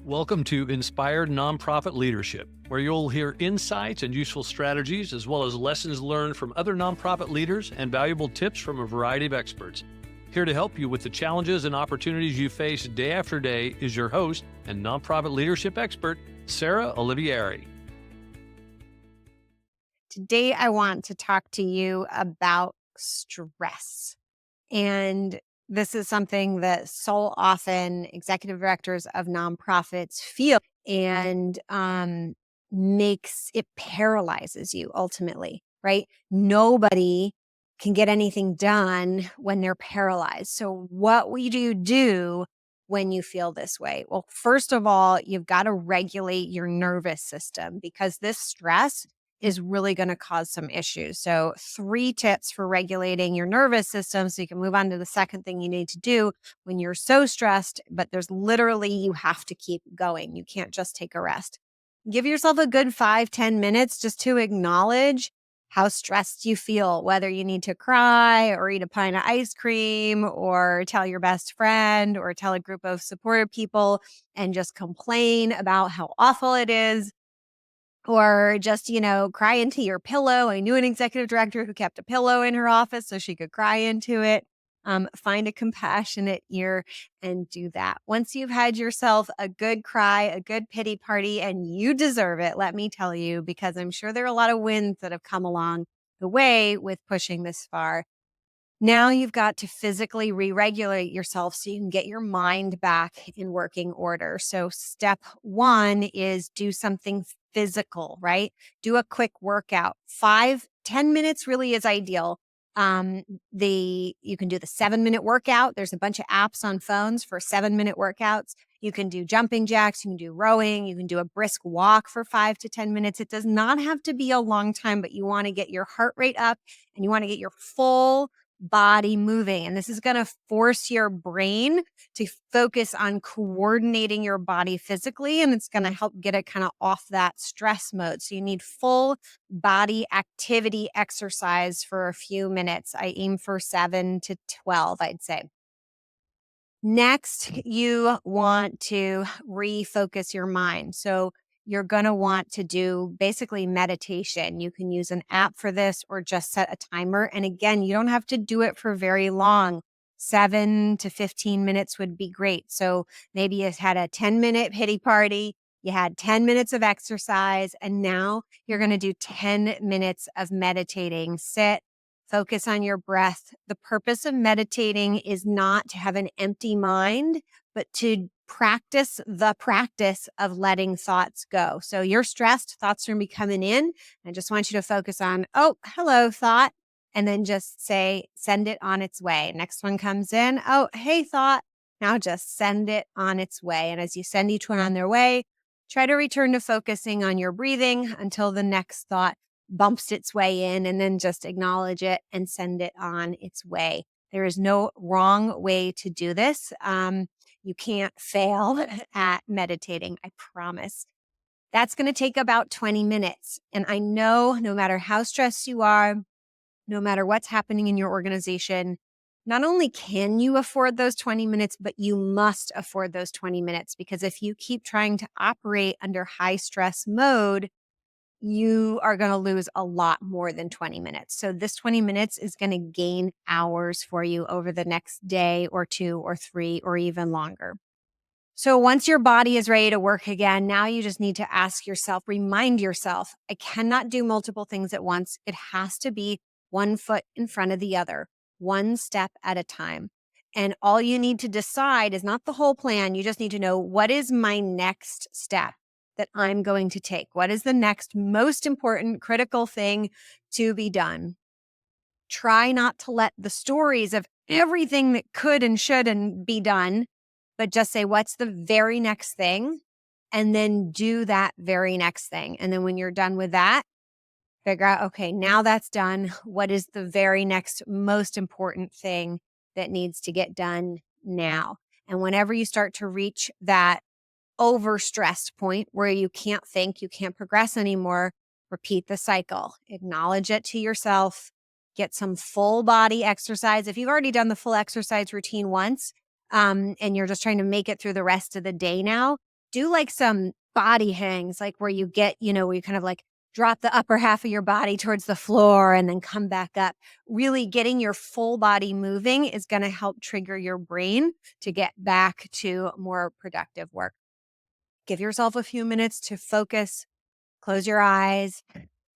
Welcome to Inspired Nonprofit Leadership, where you'll hear insights and useful strategies, as well as lessons learned from other nonprofit leaders and valuable tips from a variety of experts. Here to help you with the challenges and opportunities you face day after day is your host and nonprofit leadership expert, Sarah Olivieri. Today, I want to talk to you about stress. And this is something that so often executive directors of nonprofits feel and it paralyzes you ultimately, right? Nobody can get anything done when they're paralyzed. So what will you do when you feel this way? Well, first of all, you've got to regulate your nervous system because this stress is really going to cause some issues. So 3 tips for regulating your nervous system so you can move on to the second thing you need to do when you're so stressed, but you have to keep going. You can't just take a rest. Give yourself a good 5-10 minutes just to acknowledge how stressed you feel, whether you need to cry or eat a pint of ice cream or tell your best friend or tell a group of supportive people and just complain about how awful it is. Or just, cry into your pillow. I knew an executive director who kept a pillow in her office so she could cry into it. Find a compassionate ear and do that. Once you've had yourself a good cry, a good pity party, and you deserve it, let me tell you, because I'm sure there are a lot of wins that have come along the way with pushing this far. Now you've got to physically re-regulate yourself so you can get your mind back in working order. So step 1 is do something physical, right? Do a quick workout. 5-10 minutes really is ideal. You can do the 7-minute workout. There's a bunch of apps on phones for 7-minute workouts. You can do jumping jacks, you can do rowing, you can do a brisk walk for 5 to 10 minutes. It does not have to be a long time, but you want to get your heart rate up and you want to get your full body moving. And this is going to force your brain to focus on coordinating your body physically. And it's going to help get it kind of off that stress mode. So you need full body activity exercise for a few minutes. I aim for 7 to 12, I'd say. Next, you want to refocus your mind. So you're going to want to do basically meditation. You can use an app for this or just set a timer. And again, you don't have to do it for very long. 7 to 15 minutes would be great. So maybe you had a 10-minute pity party, you had 10 minutes of exercise, and now you're going to do 10 minutes of meditating. Sit, focus on your breath. The purpose of meditating is not to have an empty mind, but to practice the practice of letting thoughts go. So you're stressed, thoughts are going to be coming in. I just want you to focus on, oh, hello, thought. And then just say, send it on its way. Next one comes in. Oh, hey, thought. Now just send it on its way. And as you send each one on their way, try to return to focusing on your breathing until the next thought bumps its way in, and then just acknowledge it and send it on its way. There is no wrong way to do this. You can't fail at meditating, I promise. That's going to take about 20 minutes. And I know no matter how stressed you are, no matter what's happening in your organization, not only can you afford those 20 minutes, but you must afford those 20 minutes, because if you keep trying to operate under high stress mode, you are going to lose a lot more than 20 minutes. So this 20 minutes is going to gain hours for you over the next day or 2 or 3 or even longer. So once your body is ready to work again, now you just need to remind yourself, I cannot do multiple things at once. It has to be one foot in front of the other, one step at a time. And all you need to decide is not the whole plan. You just need to know, what is my next step that I'm going to take? What is the next most important critical thing to be done? Try not to let the stories of everything that could and should and be done, but just say, what's the very next thing? And then do that very next thing. And then when you're done with that, figure out, okay, now that's done. What is the very next most important thing that needs to get done now? And whenever you start to reach that overstressed point where you can't think, you can't progress anymore, repeat the cycle. Acknowledge it to yourself. Get some full body exercise. If you've already done the full exercise routine once, and you're just trying to make it through the rest of the day now, do like some body hangs, like where you get, where you kind of like drop the upper half of your body towards the floor and then come back up. Really getting your full body moving is going to help trigger your brain to get back to more productive work. Give yourself a few minutes to focus, close your eyes,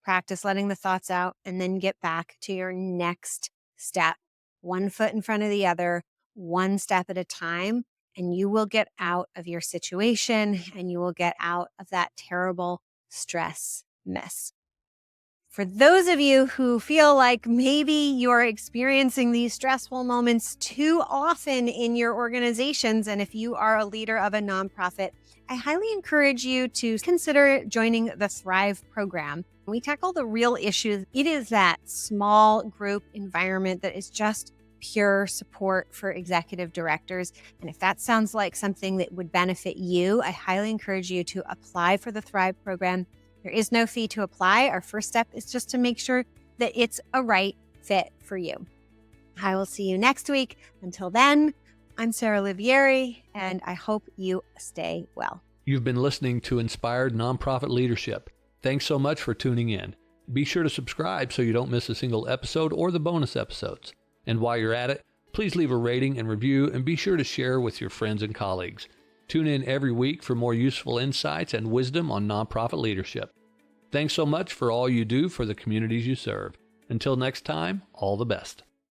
practice letting the thoughts out, and then get back to your next step. One foot in front of the other, one step at a time, and you will get out of your situation and you will get out of that terrible stress mess. For those of you who feel like maybe you're experiencing these stressful moments too often in your organizations, and if you are a leader of a nonprofit, I highly encourage you to consider joining the Thrive program. We tackle the real issues. It is that small group environment that is just pure support for executive directors. And if that sounds like something that would benefit you, I highly encourage you to apply for the Thrive program. There is no fee to apply. Our first step is just to make sure that it's a right fit for you. I will see you next week. Until then, I'm Sarah Olivieri, and I hope you stay well. You've been listening to Inspired Nonprofit Leadership. Thanks so much for tuning in. Be sure to subscribe so you don't miss a single episode or the bonus episodes. And while you're at it, please leave a rating and review, and be sure to share with your friends and colleagues. Tune in every week for more useful insights and wisdom on nonprofit leadership. Thanks so much for all you do for the communities you serve. Until next time, all the best.